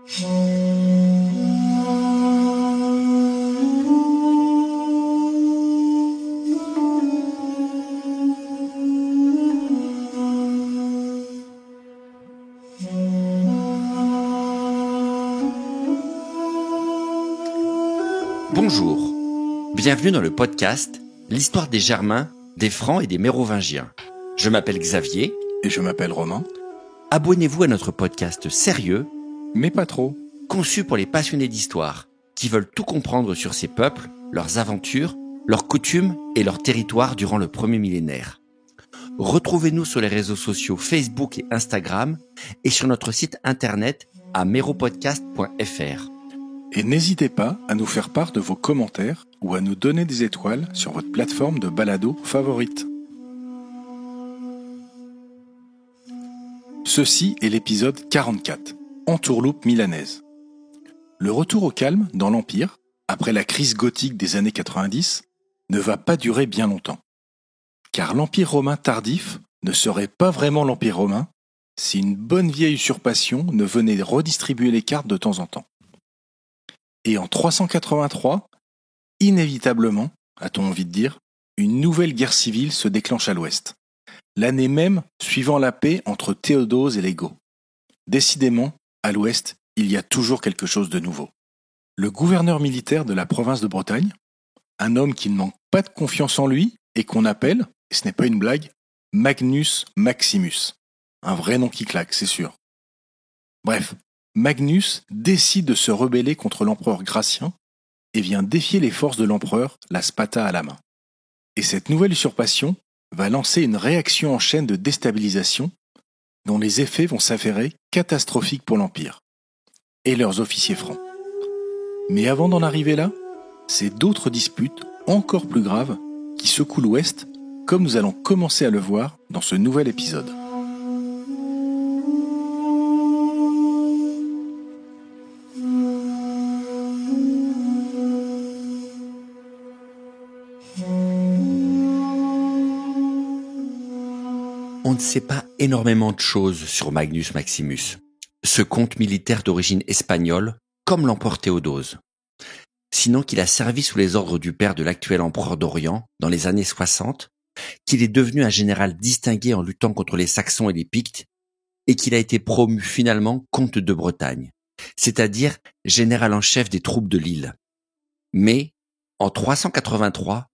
Bonjour, bienvenue dans le podcast « L'histoire des Germains, des Francs et des Mérovingiens ». Je m'appelle Xavier. Et je m'appelle Romain. Abonnez-vous à notre podcast sérieux, mais pas trop, conçu pour les passionnés d'histoire, qui veulent tout comprendre sur ces peuples, leurs aventures, leurs coutumes et leurs territoires durant le premier millénaire. Retrouvez-nous sur les réseaux sociaux Facebook et Instagram et sur notre site internet à meropodcast.fr. Et n'hésitez pas à nous faire part de vos commentaires ou à nous donner des étoiles sur votre plateforme de balado favorite. Ceci est l'épisode 44, Entourloupe milanaise. Le retour au calme dans l'Empire, après la crise gothique des années 90, ne va pas durer bien longtemps. Car l'Empire romain tardif ne serait pas vraiment l'Empire romain si une bonne vieille usurpation ne venait redistribuer les cartes de temps en temps. Et en 383, inévitablement, a-t-on envie de dire, une nouvelle guerre civile se déclenche à l'ouest. L'année même suivant la paix entre Théodose et les Goths. Décidément, à l'ouest, il y a toujours quelque chose de nouveau. Le gouverneur militaire de la province de Bretagne, un homme qui ne manque pas de confiance en lui et qu'on appelle, et ce n'est pas une blague, Magnus Maximus. Un vrai nom qui claque, c'est sûr. Bref, Magnus décide de se rebeller contre l'empereur Gratien et vient défier les forces de l'empereur, la Spata à la main. Et cette nouvelle usurpation va lancer une réaction en chaîne de déstabilisation dont les effets vont s'avérer catastrophiques pour l'Empire et leurs officiers francs. Mais avant d'en arriver là, c'est d'autres disputes encore plus graves qui secouent l'Ouest, comme nous allons commencer à le voir dans ce nouvel épisode. On ne sait pas énormément de choses sur Magnus Maximus, ce comte militaire d'origine espagnole, comme l'empereur Théodose. Sinon qu'il a servi sous les ordres du père de l'actuel empereur d'Orient dans les années 60, qu'il est devenu un général distingué en luttant contre les Saxons et les Pictes, et qu'il a été promu finalement comte de Bretagne, c'est-à-dire général en chef des troupes de l'île. Mais, en 383,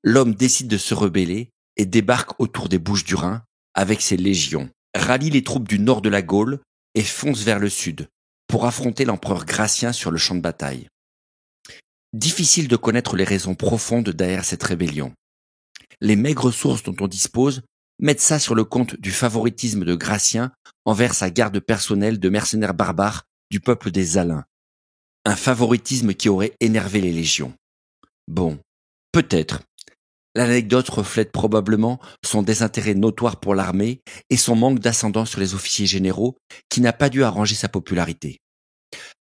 l'homme décide de se rebeller et débarque autour des Bouches-du-Rhin avec ses légions, rallie les troupes du nord de la Gaule et fonce vers le sud pour affronter l'empereur Gratien sur le champ de bataille. Difficile de connaître les raisons profondes derrière cette rébellion. Les maigres sources dont on dispose mettent ça sur le compte du favoritisme de Gratien envers sa garde personnelle de mercenaires barbares du peuple des Alains. Un favoritisme qui aurait énervé les légions. Bon, peut-être. L'anecdote reflète probablement son désintérêt notoire pour l'armée et son manque d'ascendant sur les officiers généraux qui n'a pas dû arranger sa popularité.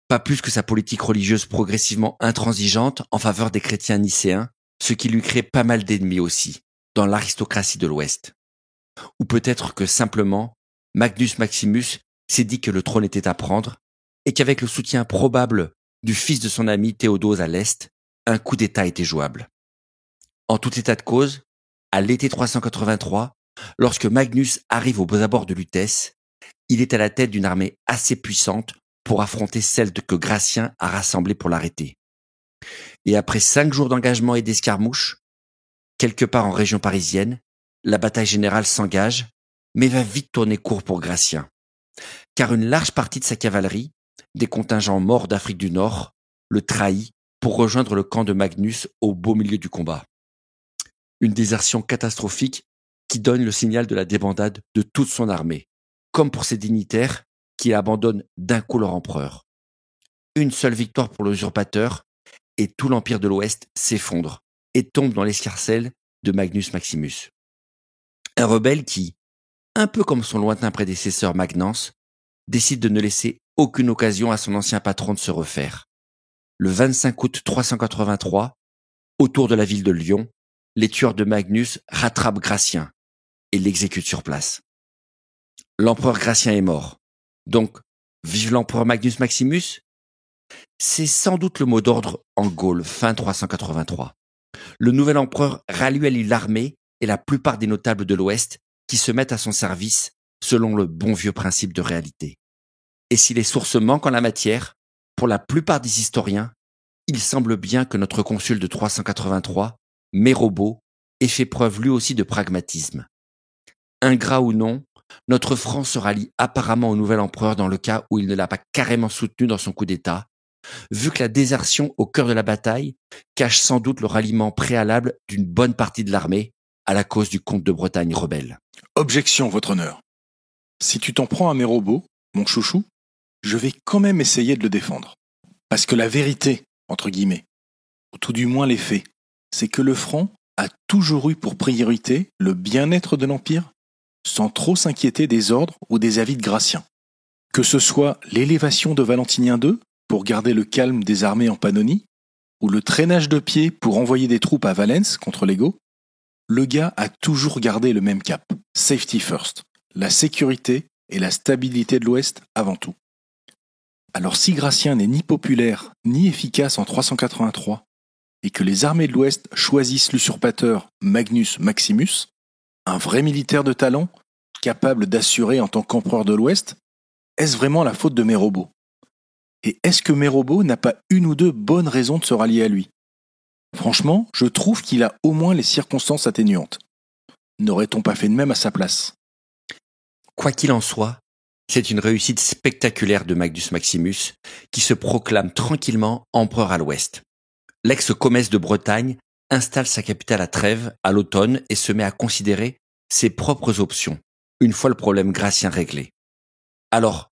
Pas plus que sa politique religieuse progressivement intransigeante en faveur des chrétiens nicéens, ce qui lui crée pas mal d'ennemis aussi, dans l'aristocratie de l'Ouest. Ou peut-être que simplement, Magnus Maximus s'est dit que le trône était à prendre et qu'avec le soutien probable du fils de son ami Théodose à l'Est, un coup d'État était jouable. En tout état de cause, à l'été 383, lorsque Magnus arrive aux abords de Lutèce, il est à la tête d'une armée assez puissante pour affronter celle que Gratien a rassemblée pour l'arrêter. Et après 5 jours d'engagement et d'escarmouches, quelque part en région parisienne, la bataille générale s'engage, mais va vite tourner court pour Gratien. Car une large partie de sa cavalerie, des contingents morts d'Afrique du Nord, le trahit pour rejoindre le camp de Magnus au beau milieu du combat. Une désertion catastrophique qui donne le signal de la débandade de toute son armée, comme pour ses dignitaires qui abandonnent d'un coup leur empereur. Une seule victoire pour l'usurpateur et tout l'empire de l'Ouest s'effondre et tombe dans l'escarcelle de Magnus Maximus. Un rebelle qui, un peu comme son lointain prédécesseur Magnence, décide de ne laisser aucune occasion à son ancien patron de se refaire. Le 25 août 383, autour de la ville de Lyon, les tueurs de Magnus rattrapent Gratien et l'exécutent sur place. L'empereur Gratien est mort, donc Vive l'empereur Magnus Maximus? C'est sans doute le mot d'ordre en Gaule, fin 383. Le nouvel empereur rallie l'armée et la plupart des notables de l'Ouest qui se mettent à son service selon le bon vieux principe de réalité. Et si les sources manquent en la matière, pour la plupart des historiens, il semble bien que notre consul de 383, Mérobo, ait fait preuve lui aussi de pragmatisme. Ingrat ou non, notre franc se rallie apparemment au nouvel empereur dans le cas où il ne l'a pas carrément soutenu dans son coup d'État, vu que la désertion au cœur de la bataille cache sans doute le ralliement préalable d'une bonne partie de l'armée à la cause du comte de Bretagne rebelle. Objection, votre honneur. Si tu t'en prends à Mérobo, mon chouchou, je vais quand même essayer de le défendre. Parce que la vérité, entre guillemets, ou tout du moins les faits, c'est que le franc a toujours eu pour priorité le bien-être de l'Empire, sans trop s'inquiéter des ordres ou des avis de Gratien. Que ce soit l'élévation de Valentinien II pour garder le calme des armées en Pannonie, ou le traînage de pied pour envoyer des troupes à Valence contre les Goths, le gars a toujours gardé le même cap, safety first, la sécurité et la stabilité de l'Ouest avant tout. Alors si Gratien n'est ni populaire ni efficace en 383, et que les armées de l'Ouest choisissent l'usurpateur Magnus Maximus, un vrai militaire de talent, capable d'assurer en tant qu'empereur de l'Ouest, est-ce vraiment la faute de Mérobo? Et est-ce que Mérobo n'a pas une ou deux bonnes raisons de se rallier à lui? Franchement, je trouve qu'il a au moins les circonstances atténuantes. N'aurait-on pas fait de même à sa place? Quoi qu'il en soit, c'est une réussite spectaculaire de Magnus Maximus, qui se proclame tranquillement empereur à l'ouest. L'ex-comès de Bretagne installe sa capitale à Trèves à l'automne et se met à considérer ses propres options, une fois le problème gratien réglé. Alors,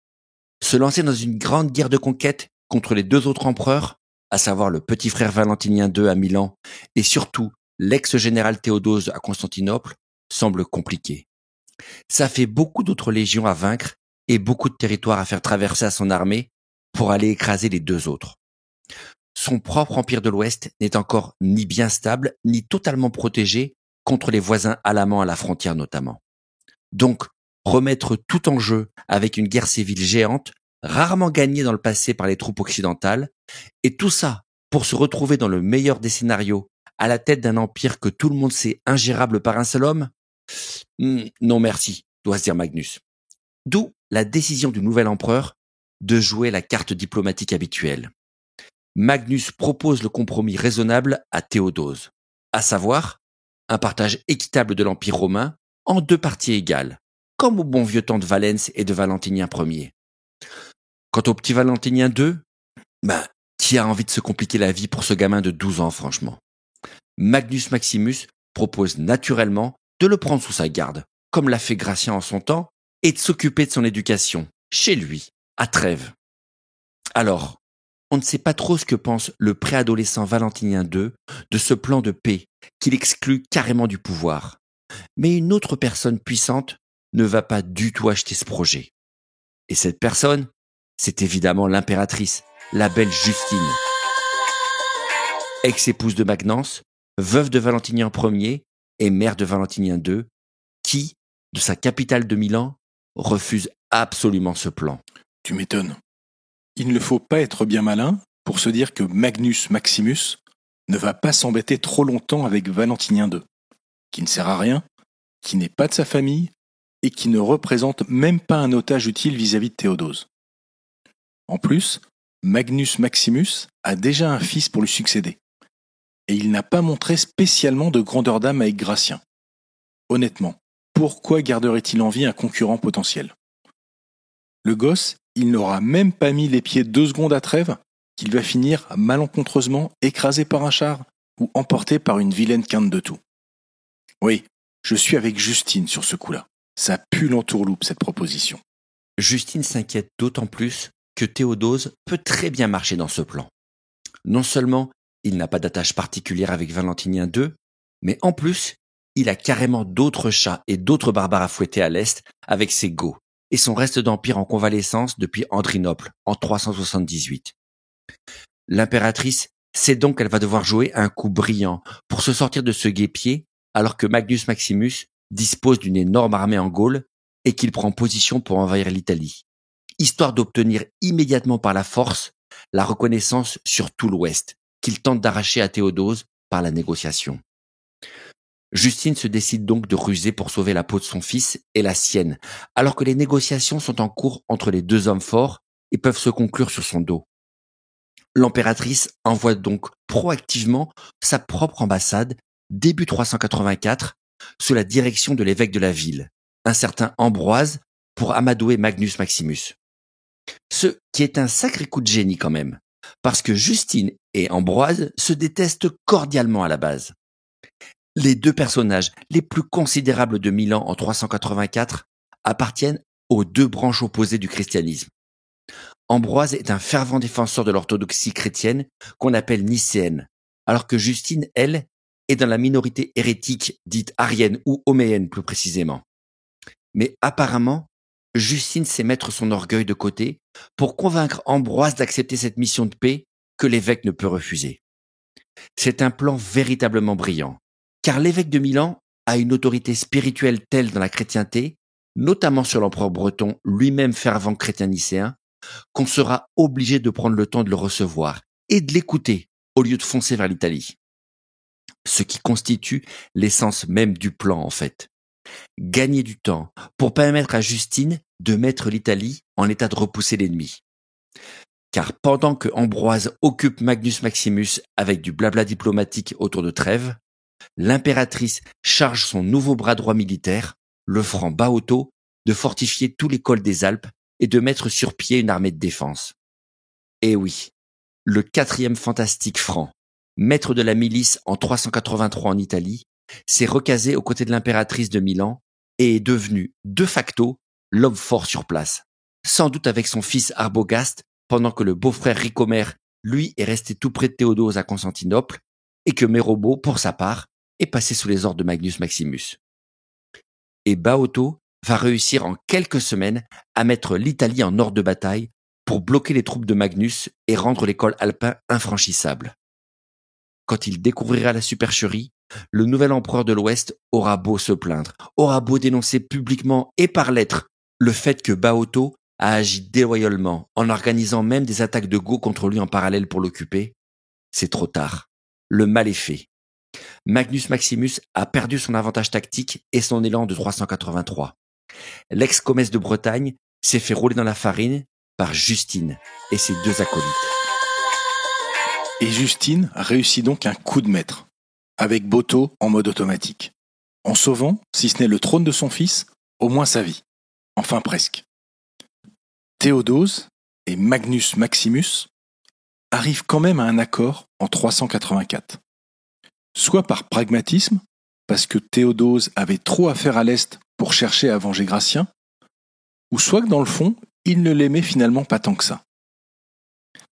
se lancer dans une grande guerre de conquête contre les deux autres empereurs, à savoir le petit frère Valentinien II à Milan et surtout l'ex-général Théodose à Constantinople, semble compliqué. Ça fait beaucoup d'autres légions à vaincre et beaucoup de territoires à faire traverser à son armée pour aller écraser les deux autres. Son propre empire de l'Ouest n'est encore ni bien stable, ni totalement protégé contre les voisins alamans à la frontière notamment. Donc, remettre tout en jeu avec une guerre civile géante, rarement gagnée dans le passé par les troupes occidentales, et tout ça pour se retrouver dans le meilleur des scénarios, à la tête d'un empire que tout le monde sait ingérable par un seul homme? Non merci, doit se dire Magnus. D'où la décision du nouvel empereur de jouer la carte diplomatique habituelle. Magnus propose le compromis raisonnable à Théodose, à savoir un partage équitable de l'Empire romain en deux parties égales, comme au bon vieux temps de Valence et de Valentinien Ier. Quant au petit Valentinien II, qui a envie de se compliquer la vie pour ce gamin de 12 ans franchement? Magnus Maximus propose naturellement de le prendre sous sa garde, comme l'a fait Gratien en son temps, et de s'occuper de son éducation, chez lui, à Trèves. Alors, on ne sait pas trop ce que pense le préadolescent Valentinien II de ce plan de paix qu'il exclut carrément du pouvoir. Mais une autre personne puissante ne va pas du tout acheter ce projet. Et cette personne, c'est évidemment l'impératrice, la belle Justine. Ex-épouse de Magnence, veuve de Valentinien Ier et mère de Valentinien II, qui, de sa capitale de Milan, refuse absolument ce plan. Tu m'étonnes. Il ne faut pas être bien malin pour se dire que Magnus Maximus ne va pas s'embêter trop longtemps avec Valentinien II, qui ne sert à rien, qui n'est pas de sa famille et qui ne représente même pas un otage utile vis-à-vis de Théodose. En plus, Magnus Maximus a déjà un fils pour lui succéder, et il n'a pas montré spécialement de grandeur d'âme avec Gratien. Honnêtement, pourquoi garderait-il en vie un concurrent potentiel? Le gosse, il n'aura même pas mis les pieds 2 secondes à Trèves qu'il va finir malencontreusement écrasé par un char ou emporté par une vilaine quinte de tout. Oui, je suis avec Justine sur ce coup-là. Ça pue l'entourloupe, cette proposition. Justine s'inquiète d'autant plus que Théodose peut très bien marcher dans ce plan. Non seulement il n'a pas d'attache particulière avec Valentinien II, mais en plus, il a carrément d'autres chats et d'autres barbares à fouetter à l'est avec ses Goths et son reste d'empire en convalescence depuis Andrinople en 378. L'impératrice sait donc qu'elle va devoir jouer un coup brillant pour se sortir de ce guêpier alors que Magnus Maximus dispose d'une énorme armée en Gaule et qu'il prend position pour envahir l'Italie. histoire d'obtenir immédiatement par la force la reconnaissance sur tout l'Ouest, qu'il tente d'arracher à Théodose par la négociation. Justine se décide donc de ruser pour sauver la peau de son fils et la sienne, alors que les négociations sont en cours entre les deux hommes forts et peuvent se conclure sur son dos. L'impératrice envoie donc proactivement sa propre ambassade début 384 sous la direction de l'évêque de la ville, un certain Ambroise, pour amadouer Magnus Maximus. Ce qui est un sacré coup de génie quand même, parce que Justine et Ambroise se détestent cordialement à la base. Les deux personnages les plus considérables de Milan en 384 appartiennent aux deux branches opposées du christianisme. Ambroise est un fervent défenseur de l'orthodoxie chrétienne qu'on appelle nicéenne, alors que Justine, elle, est dans la minorité hérétique dite arienne ou homéenne plus précisément. Mais apparemment, Justine sait mettre son orgueil de côté pour convaincre Ambroise d'accepter cette mission de paix que l'évêque ne peut refuser. C'est un plan véritablement brillant, car l'évêque de Milan a une autorité spirituelle telle dans la chrétienté, notamment sur l'empereur breton, lui-même fervent chrétien nicéen, qu'on sera obligé de prendre le temps de le recevoir et de l'écouter au lieu de foncer vers l'Italie. Ce qui constitue l'essence même du plan en fait. Gagner du temps pour permettre à Justine de mettre l'Italie en état de repousser l'ennemi. Car pendant que Ambroise occupe Magnus Maximus avec du blabla diplomatique autour de Trêves, l'impératrice charge son nouveau bras droit militaire, le franc Baoto, de fortifier tout les cols des Alpes et de mettre sur pied une armée de défense. Et oui, le 4e fantastique franc, maître de la milice en 383 en Italie, s'est recasé aux côtés de l'impératrice de Milan et est devenu, de facto, l'homme fort sur place, sans doute avec son fils Arbogast, pendant que le beau-frère Ricomère, lui, est resté tout près de Théodose à Constantinople, et que Mérobo, pour sa part, est passé sous les ordres de Magnus Maximus. Et Baoto va réussir en quelques semaines à mettre l'Italie en ordre de bataille pour bloquer les troupes de Magnus et rendre les cols alpins infranchissables. Quand il découvrira la supercherie, le nouvel empereur de l'Ouest aura beau se plaindre, aura beau dénoncer publiquement et par lettres le fait que Baoto a agi déloyalement en organisant même des attaques de go contre lui en parallèle pour l'occuper, c'est trop tard. Le mal est fait. Magnus Maximus a perdu son avantage tactique et son élan de 383. L'ex-comtesse de Bretagne s'est fait rouler dans la farine par Justine et ses deux acolytes. Et Justine réussit donc un coup de maître, avec Boto en mode automatique, en sauvant, si ce n'est le trône de son fils, au moins sa vie. Enfin presque. Théodose et Magnus Maximus arrivent quand même à un accord en 384. Soit par pragmatisme, parce que Théodose avait trop à faire à l'Est pour chercher à venger Gratien, ou soit que dans le fond, il ne l'aimait finalement pas tant que ça.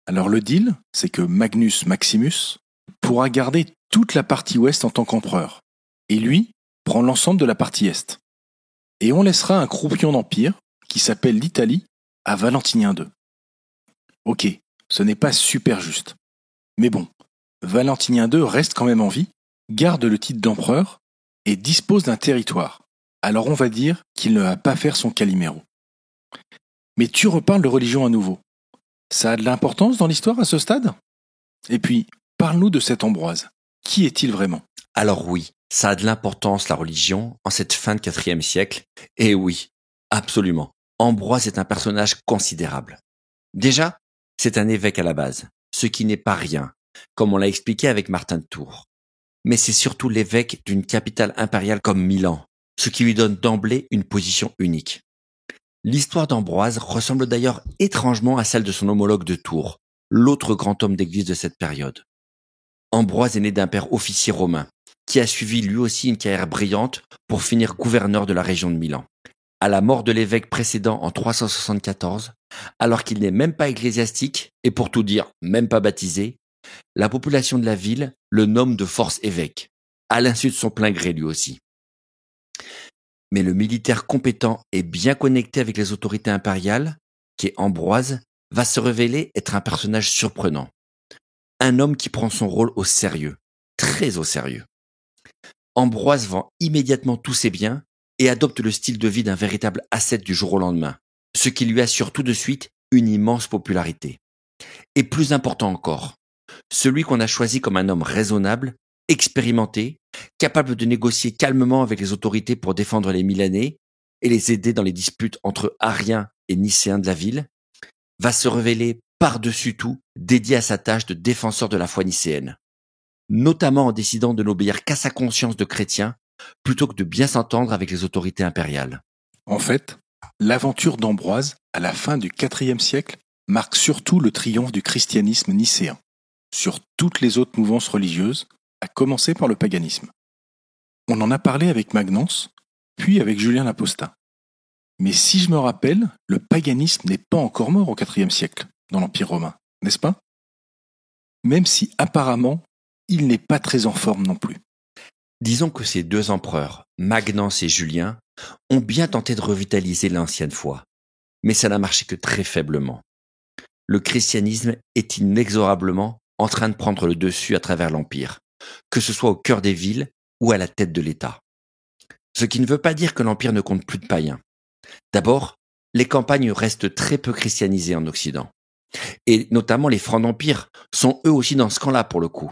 Alors le deal, c'est que Magnus Maximus pourra garder toute la partie ouest en tant qu'empereur, et lui prend l'ensemble de la partie est. Et on laissera un croupion d'empire, qui s'appelle l'Italie, à Valentinien II. Ok, ce n'est pas super juste. Mais bon, Valentinien II reste quand même en vie, garde le titre d'empereur et dispose d'un territoire. Alors on va dire qu'il ne va pas faire son Calimero. Mais tu reparles de religion à nouveau. Ça a de l'importance dans l'histoire à ce stade ? Et puis, parle-nous de cet Ambroise. Qui est-il vraiment ? Alors oui, ça a de l'importance la religion en cette fin de 4e siècle. Et oui, absolument. Ambroise est un personnage considérable. Déjà, c'est un évêque à la base, ce qui n'est pas rien, comme on l'a expliqué avec Martin de Tours. Mais c'est surtout l'évêque d'une capitale impériale comme Milan, ce qui lui donne d'emblée une position unique. L'histoire d'Ambroise ressemble d'ailleurs étrangement à celle de son homologue de Tours, l'autre grand homme d'église de cette période. Ambroise est né d'un père officier romain, qui a suivi lui aussi une carrière brillante pour finir gouverneur de la région de Milan. À la mort de l'évêque précédent en 374, alors qu'il n'est même pas ecclésiastique, et pour tout dire, même pas baptisé, la population de la ville le nomme de force évêque, à l'insu de son plein gré lui aussi. Mais le militaire compétent et bien connecté avec les autorités impériales, qui est Ambroise, va se révéler être un personnage surprenant. Un homme qui prend son rôle au sérieux, très au sérieux. Ambroise vend immédiatement tous ses biens et adopte le style de vie d'un véritable ascète du jour au lendemain, ce qui lui assure tout de suite une immense popularité. Et plus important encore, celui qu'on a choisi comme un homme raisonnable, expérimenté, capable de négocier calmement avec les autorités pour défendre les Milanais et les aider dans les disputes entre Ariens et Nicéens de la ville, va se révéler par-dessus tout dédié à sa tâche de défenseur de la foi nicéenne, notamment en décidant de n'obéir qu'à sa conscience de chrétien plutôt que de bien s'entendre avec les autorités impériales. En fait, l'aventure d'Ambroise, à la fin du IVe siècle, marque surtout le triomphe du christianisme nicéen sur toutes les autres mouvances religieuses, à commencer par le paganisme. On en a parlé avec Magnence, puis avec Julien l'Apostat. Mais si je me rappelle, le paganisme n'est pas encore mort au IVe siècle, dans l'Empire romain, n'est-ce pas? Même si apparemment, il n'est pas très en forme non plus. Disons que ces deux empereurs, Magnence et Julien, ont bien tenté de revitaliser l'ancienne foi, mais ça n'a marché que très faiblement. Le christianisme est inexorablement en train de prendre le dessus à travers l'Empire, que ce soit au cœur des villes ou à la tête de l'État. Ce qui ne veut pas dire que l'Empire ne compte plus de païens. D'abord, les campagnes restent très peu christianisées en Occident. Et notamment les Francs d'Empire sont eux aussi dans ce camp-là pour le coup,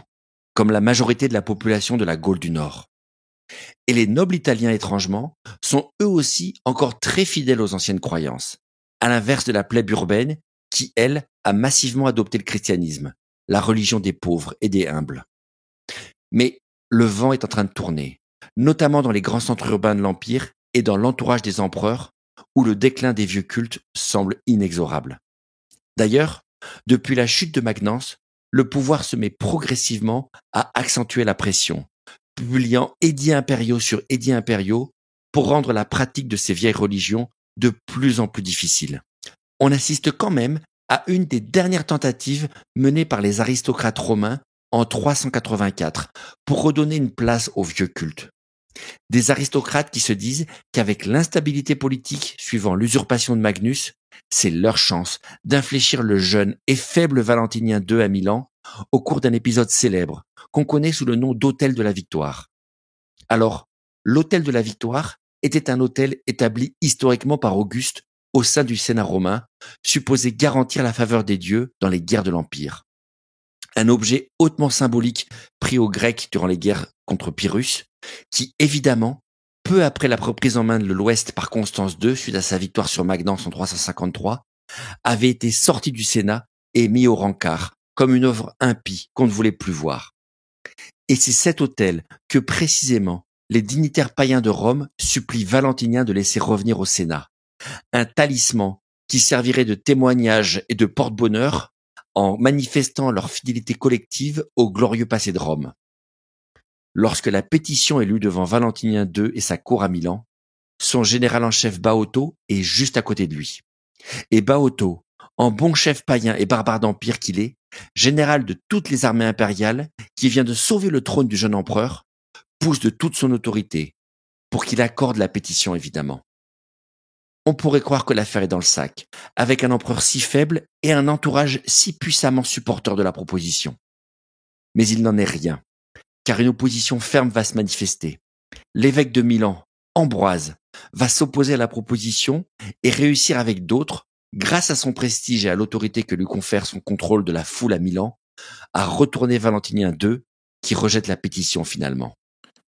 comme la majorité de la population de la Gaule du Nord. Et les nobles italiens étrangement sont eux aussi encore très fidèles aux anciennes croyances, à l'inverse de la plèbe urbaine qui, elle, a massivement adopté le christianisme, la religion des pauvres et des humbles. Mais le vent est en train de tourner, notamment dans les grands centres urbains de l'Empire et dans l'entourage des empereurs, où le déclin des vieux cultes semble inexorable. D'ailleurs, depuis la chute de Magnence, le pouvoir se met progressivement à accentuer la pression, publiant édits impériaux sur édits impériaux pour rendre la pratique de ces vieilles religions de plus en plus difficile. On assiste quand même à une des dernières tentatives menées par les aristocrates romains en 384 pour redonner une place aux vieux cultes. Des aristocrates qui se disent qu'avec l'instabilité politique suivant l'usurpation de Magnus, c'est leur chance d'infléchir le jeune et faible Valentinien II à Milan au cours d'un épisode célèbre qu'on connaît sous le nom d'Hôtel de la Victoire. Alors, l'Hôtel de la Victoire était un hôtel établi historiquement par Auguste au sein du Sénat romain, supposé garantir la faveur des dieux dans les guerres de l'Empire. Un objet hautement symbolique pris aux Grecs durant les guerres contre Pyrrhus, qui évidemment, peu après la reprise en main de l'Ouest par Constance II suite à sa victoire sur Magnence en 353, avait été sorti du Sénat et mis au rencard, comme une œuvre impie qu'on ne voulait plus voir. Et c'est cet autel que précisément les dignitaires païens de Rome supplient Valentinien de laisser revenir au Sénat. Un talisman qui servirait de témoignage et de porte-bonheur en manifestant leur fidélité collective au glorieux passé de Rome. Lorsque la pétition est lue devant Valentinien II et sa cour à Milan, son général en chef Baoto est juste à côté de lui. Et Baoto, en bon chef païen et barbare d'empire qu'il est, général de toutes les armées impériales, qui vient de sauver le trône du jeune empereur, pousse de toute son autorité, pour qu'il accorde la pétition évidemment. On pourrait croire que l'affaire est dans le sac, avec un empereur si faible et un entourage si puissamment supporteur de la proposition. Mais il n'en est rien, car une opposition ferme va se manifester. L'évêque de Milan, Ambroise, va s'opposer à la proposition et réussir avec d'autres, grâce à son prestige et à l'autorité que lui confère son contrôle de la foule à Milan, à retourner Valentinien II, qui rejette la pétition finalement.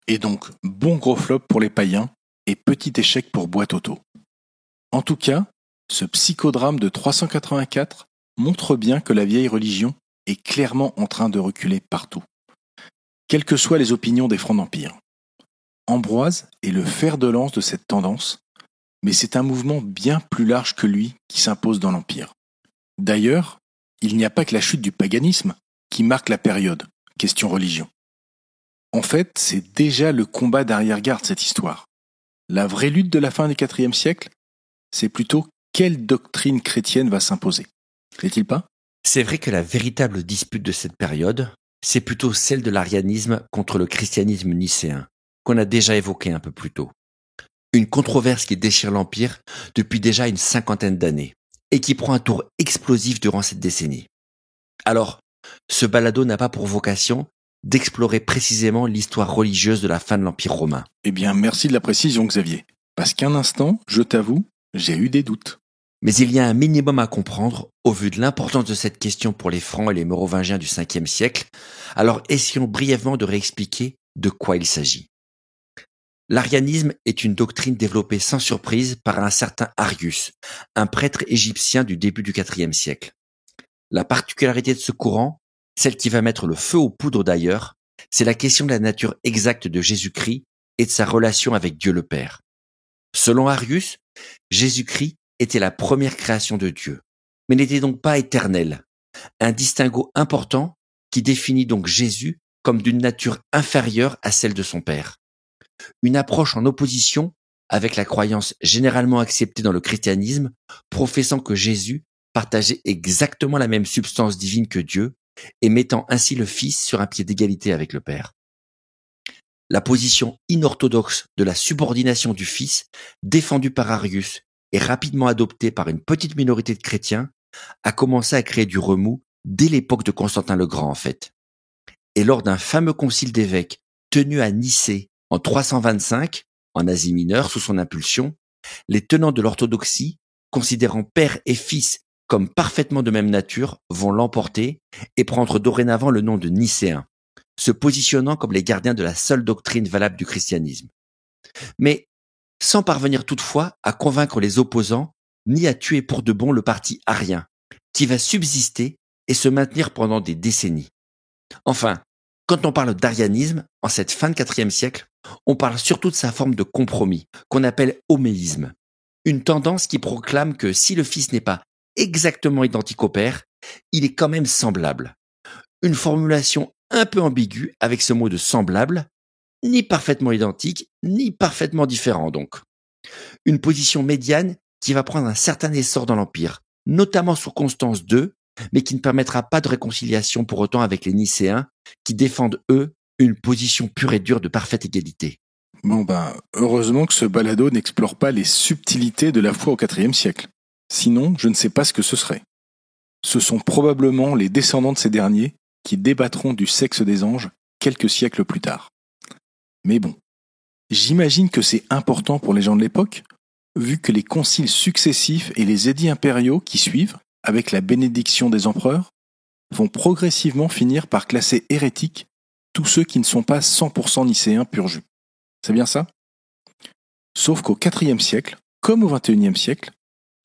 Et donc, bon gros flop pour les païens et petit échec pour Boitotto. En tout cas, ce psychodrame de 384 montre bien que la vieille religion est clairement en train de reculer partout, quelles que soient les opinions des Francs d'Empire. Ambroise est le fer de lance de cette tendance, mais c'est un mouvement bien plus large que lui qui s'impose dans l'Empire. D'ailleurs, il n'y a pas que la chute du paganisme qui marque la période, question religion. En fait, c'est déjà le combat d'arrière-garde cette histoire. La vraie lutte de la fin du IVe siècle, c'est plutôt quelle doctrine chrétienne va s'imposer. N'est-il pas ? C'est vrai que la véritable dispute de cette période, c'est plutôt celle de l'arianisme contre le christianisme nicéen, qu'on a déjà évoqué un peu plus tôt. Une controverse qui déchire l'Empire depuis déjà une 50aine d'années, et qui prend un tour explosif durant cette décennie. Alors, ce balado n'a pas pour vocation d'explorer précisément l'histoire religieuse de la fin de l'Empire romain. Eh bien, merci de la précision, Xavier. Parce qu'un instant, je t'avoue, j'ai eu des doutes. Mais il y a un minimum à comprendre au vu de l'importance de cette question pour les Francs et les Mérovingiens du 5e siècle, alors essayons brièvement de réexpliquer de quoi il s'agit. L'arianisme est une doctrine développée sans surprise par un certain Arius, un prêtre égyptien du début du IVe siècle. La particularité de ce courant, celle qui va mettre le feu aux poudres d'ailleurs, c'est la question de la nature exacte de Jésus-Christ et de sa relation avec Dieu le Père. Selon Arius, Jésus-Christ était la première création de Dieu, mais n'était donc pas éternel. Un distinguo important qui définit donc Jésus comme d'une nature inférieure à celle de son Père. Une approche en opposition avec la croyance généralement acceptée dans le christianisme, professant que Jésus partageait exactement la même substance divine que Dieu et mettant ainsi le Fils sur un pied d'égalité avec le Père. La position inorthodoxe de la subordination du Fils, défendue par Arius et rapidement adoptée par une petite minorité de chrétiens, a commencé à créer du remous dès l'époque de Constantin le Grand en fait. Et lors d'un fameux concile d'évêques tenu à Nicée en 325, en Asie mineure sous son impulsion, les tenants de l'orthodoxie, considérant Père et Fils comme parfaitement de même nature, vont l'emporter et prendre dorénavant le nom de Nicéens, se positionnant comme les gardiens de la seule doctrine valable du christianisme. Mais sans parvenir toutefois à convaincre les opposants, ni à tuer pour de bon le parti arien, qui va subsister et se maintenir pendant des décennies. Enfin, quand on parle d'arianisme, en cette fin de IVe siècle, on parle surtout de sa forme de compromis, qu'on appelle homéisme. Une tendance qui proclame que si le Fils n'est pas exactement identique au Père, il est quand même semblable. Une formulation un peu ambiguë avec ce mot de semblable, ni parfaitement identique, ni parfaitement différent donc. Une position médiane qui va prendre un certain essor dans l'Empire, notamment sous Constance II, mais qui ne permettra pas de réconciliation pour autant avec les Nicéens, qui défendent, eux, une position pure et dure de parfaite égalité. Heureusement que ce balado n'explore pas les subtilités de la foi au IVe siècle. Sinon, je ne sais pas ce que ce serait. Ce sont probablement les descendants de ces derniers qui débattront du sexe des anges quelques siècles plus tard. Mais bon, j'imagine que c'est important pour les gens de l'époque, vu que les conciles successifs et les édits impériaux qui suivent, avec la bénédiction des empereurs, vont progressivement finir par classer hérétiques tous ceux qui ne sont pas 100% nicéens pur jus. C'est bien ça ? Sauf qu'au IVe siècle, comme au XXIe siècle,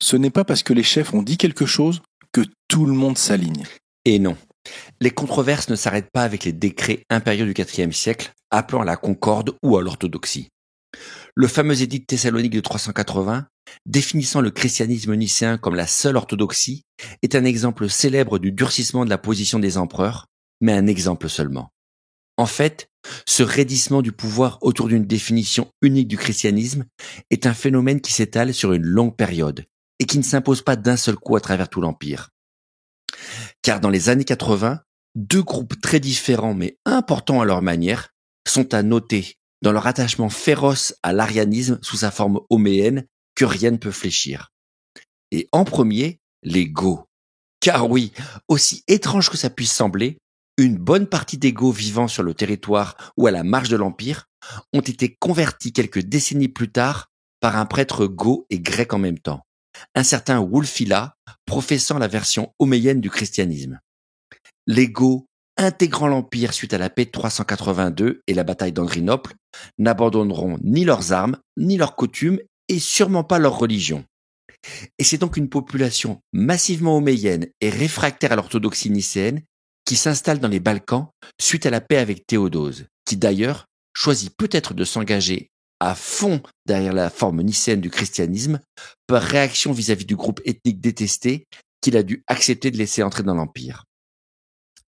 ce n'est pas parce que les chefs ont dit quelque chose que tout le monde s'aligne. Et non. Les controverses ne s'arrêtent pas avec les décrets impériaux du IVe siècle, appelant à la concorde ou à l'orthodoxie. Le fameux édit de Thessalonique de 380, définissant le christianisme nicéen comme la seule orthodoxie, est un exemple célèbre du durcissement de la position des empereurs, mais un exemple seulement. En fait, ce raidissement du pouvoir autour d'une définition unique du christianisme est un phénomène qui s'étale sur une longue période et qui ne s'impose pas d'un seul coup à travers tout l'Empire. Car dans les années 80, deux groupes très différents mais importants à leur manière sont à noter dans leur attachement féroce à l'arianisme sous sa forme homéenne que rien ne peut fléchir. Et en premier, les Goths. Car oui, aussi étrange que ça puisse sembler, une bonne partie des Goths vivant sur le territoire ou à la marge de l'Empire ont été convertis quelques décennies plus tard par un prêtre goth et grec en même temps, un certain Wulfila, professant la version homéienne du christianisme. Les Goths, intégrant l'Empire suite à la paix de 382 et la bataille d'Andrinople, n'abandonneront ni leurs armes, ni leurs coutumes et sûrement pas leur religion. Et c'est donc une population massivement homéienne et réfractaire à l'orthodoxie nicéenne qui s'installe dans les Balkans suite à la paix avec Théodose, qui d'ailleurs choisit peut-être de s'engager à fond derrière la forme nicéenne du christianisme par réaction vis-à-vis du groupe ethnique détesté qu'il a dû accepter de laisser entrer dans l'Empire.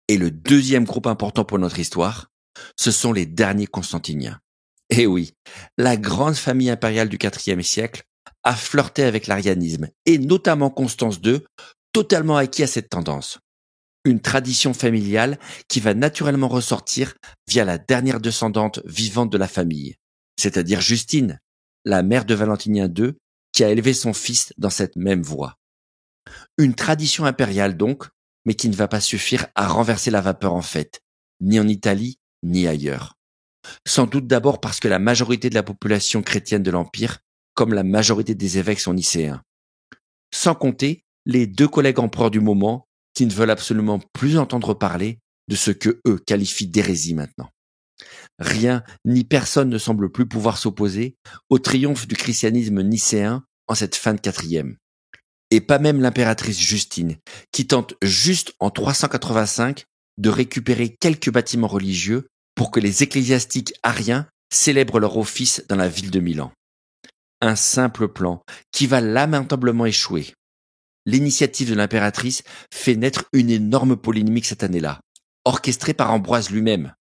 Et le deuxième groupe important pour notre histoire, ce sont les derniers constantiniens. Eh oui, la grande famille impériale du IVe siècle a flirté avec l'arianisme, et notamment Constance II, totalement acquis à cette tendance. Une tradition familiale qui va naturellement ressortir via la dernière descendante vivante de la famille, c'est-à-dire Justine, la mère de Valentinien II, qui a élevé son fils dans cette même voie. Une tradition impériale donc, mais qui ne va pas suffire à renverser la vapeur en fait, ni en Italie, ni ailleurs. Sans doute d'abord parce que la majorité de la population chrétienne de l'Empire, comme la majorité des évêques sont nicéens. sans compter les 2 collègues empereurs du moment qui ne veulent absolument plus entendre parler de ce que eux qualifient d'hérésie maintenant. Rien ni personne ne semble plus pouvoir s'opposer au triomphe du christianisme nicéen en cette fin de 4e. Et pas même l'impératrice Justine, qui tente juste en 385 de récupérer quelques bâtiments religieux pour que les ecclésiastiques ariens célèbrent leur office dans la ville de Milan. Un simple plan qui va lamentablement échouer. L'initiative de l'impératrice fait naître une énorme polémique cette année-là, orchestrée par Ambroise lui-même.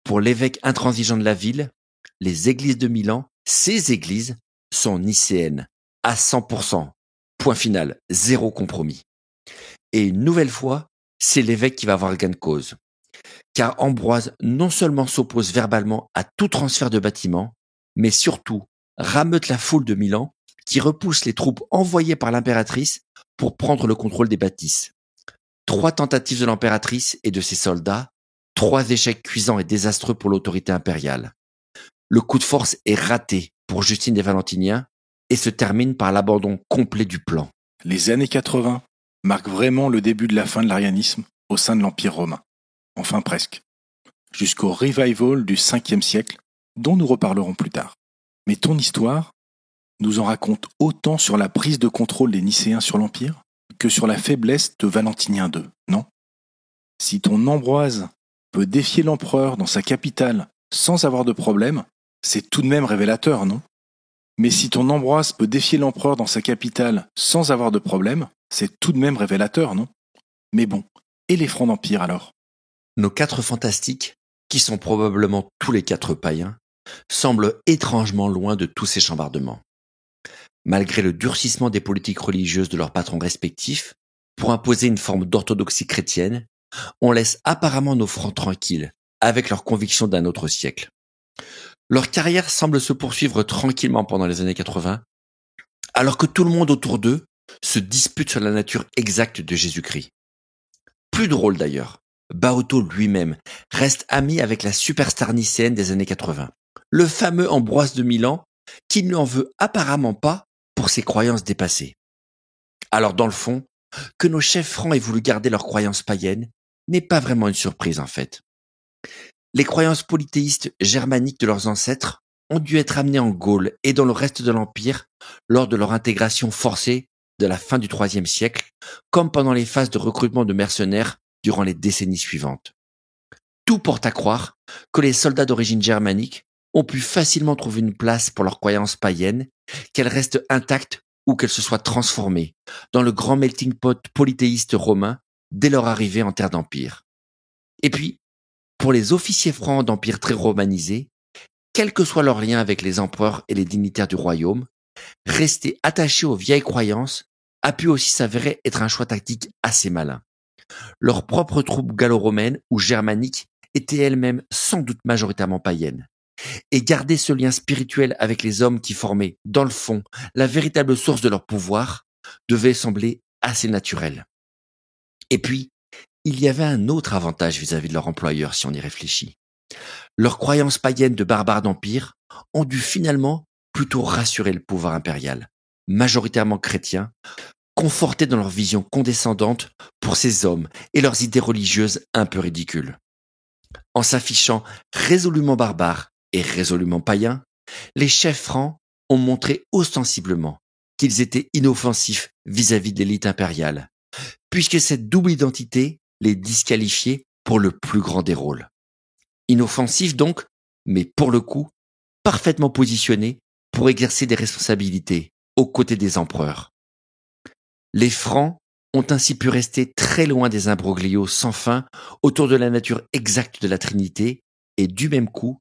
Pour l'évêque intransigeant de la ville, les églises de Milan, ces églises, sont nicéennes, à 100%. Point final, 0 compromis. Et une nouvelle fois, c'est l'évêque qui va avoir gain de cause. Car Ambroise non seulement s'oppose verbalement à tout transfert de bâtiments, mais surtout rameute la foule de Milan qui repousse les troupes envoyées par l'impératrice pour prendre le contrôle des bâtisses. 3 tentatives de l'impératrice et de ses soldats, 3 échecs cuisants et désastreux pour l'autorité impériale. Le coup de force est raté pour Justine des Valentiniens et se termine par l'abandon complet du plan. Les années 80 marquent vraiment le début de la fin de l'arianisme au sein de l'Empire romain. Enfin presque. Jusqu'au revival du 5e siècle, dont nous reparlerons plus tard. Mais ton histoire nous en raconte autant sur la prise de contrôle des Nicéens sur l'Empire que sur la faiblesse de Valentinien II, non? Si ton Ambroise peut défier l'empereur dans sa capitale sans avoir de problème, c'est tout de même révélateur, non? Mais si ton Ambroise peut défier l'empereur dans sa capitale sans avoir de problème, c'est tout de même révélateur, non? Mais bon, et les Francs d'Empire alors? Nos 4 fantastiques, qui sont probablement tous les 4 païens, semblent étrangement loin de tous ces chambardements. Malgré le durcissement des politiques religieuses de leurs patrons respectifs, pour imposer une forme d'orthodoxie chrétienne, on laisse apparemment nos Francs tranquilles, avec leurs convictions d'un autre siècle. Leur carrière semble se poursuivre tranquillement pendant les années 80, alors que tout le monde autour d'eux se dispute sur la nature exacte de Jésus-Christ. Plus drôle d'ailleurs, Baoto lui-même reste ami avec la superstar nicéenne des années 80, le fameux Ambroise de Milan, qui ne lui en veut apparemment pas pour ses croyances dépassées. Alors dans le fond, que nos chefs francs aient voulu garder leurs croyances païennes n'est pas vraiment une surprise en fait. Les croyances polythéistes germaniques de leurs ancêtres ont dû être amenées en Gaule et dans le reste de l'Empire lors de leur intégration forcée de la fin du IIIe siècle, comme pendant les phases de recrutement de mercenaires durant les décennies suivantes. Tout porte à croire que les soldats d'origine germanique ont pu facilement trouver une place pour leurs croyances païennes, qu'elles restent intactes ou qu'elles se soient transformées dans le grand melting pot polythéiste romain dès leur arrivée en terre d'Empire. Et puis, pour les officiers francs d'Empire très romanisés, quel que soit leur lien avec les empereurs et les dignitaires du royaume, rester attachés aux vieilles croyances a pu aussi s'avérer être un choix tactique assez malin. Leurs propres troupes gallo-romaines ou germaniques étaient elles-mêmes sans doute majoritairement païennes. Et garder ce lien spirituel avec les hommes qui formaient, dans le fond, la véritable source de leur pouvoir, devait sembler assez naturel. Et puis, il y avait un autre avantage vis-à-vis de leur employeur si on y réfléchit. Leurs croyances païennes de barbares d'empire ont dû finalement plutôt rassurer le pouvoir impérial, majoritairement chrétien, confortés dans leur vision condescendante pour ces hommes et leurs idées religieuses un peu ridicules. En s'affichant résolument barbares et résolument païens, les chefs francs ont montré ostensiblement qu'ils étaient inoffensifs vis-à-vis de l'élite impériale, puisque cette double identité les disqualifiait pour le plus grand des rôles. Inoffensifs donc, mais pour le coup, parfaitement positionnés pour exercer des responsabilités aux côtés des empereurs. Les Francs ont ainsi pu rester très loin des imbroglios sans fin autour de la nature exacte de la Trinité et du même coup,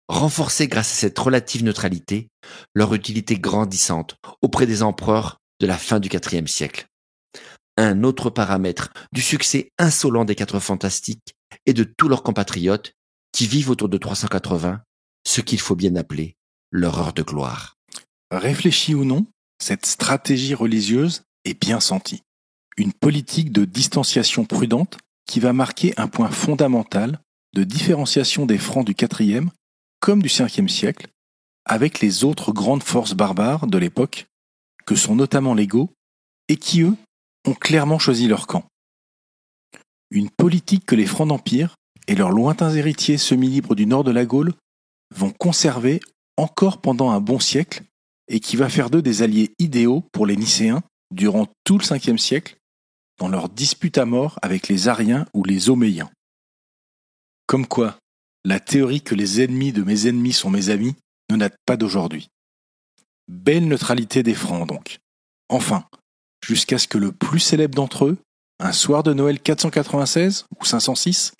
renforcer grâce à cette relative neutralité leur utilité grandissante auprès des empereurs de la fin du IVe siècle. Un autre paramètre du succès insolent des 4 fantastiques et de tous leurs compatriotes qui vivent autour de 380, ce qu'il faut bien appeler leur heure de gloire. Réfléchi ou non, cette stratégie religieuse est bien sentie. Une politique de distanciation prudente qui va marquer un point fondamental de différenciation des Francs du IVe comme du Ve siècle avec les autres grandes forces barbares de l'époque que sont notamment les Goths et qui, eux, ont clairement choisi leur camp. Une politique que les Francs d'Empire et leurs lointains héritiers semi-libres du nord de la Gaule vont conserver encore pendant un bon siècle et qui va faire d'eux des alliés idéaux pour les Nicéens durant tout le 5e siècle dans leur dispute à mort avec les Ariens ou les Oméiens. Comme quoi, la théorie que les ennemis de mes ennemis sont mes amis ne date pas d'aujourd'hui. Belle neutralité des Francs donc. Enfin, jusqu'à ce que le plus célèbre d'entre eux, un soir de Noël 496 ou 506,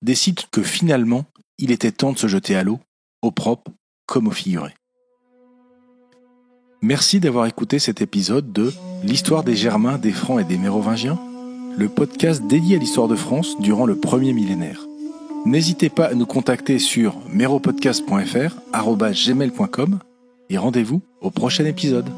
décide que finalement, il était temps de se jeter à l'eau, au propre comme au figuré. Merci d'avoir écouté cet épisode de L'histoire des Germains, des Francs et des Mérovingiens, le podcast dédié à l'histoire de France durant le premier millénaire. N'hésitez pas à nous contacter sur meropodcast.fr@gmail.com et rendez-vous au prochain épisode.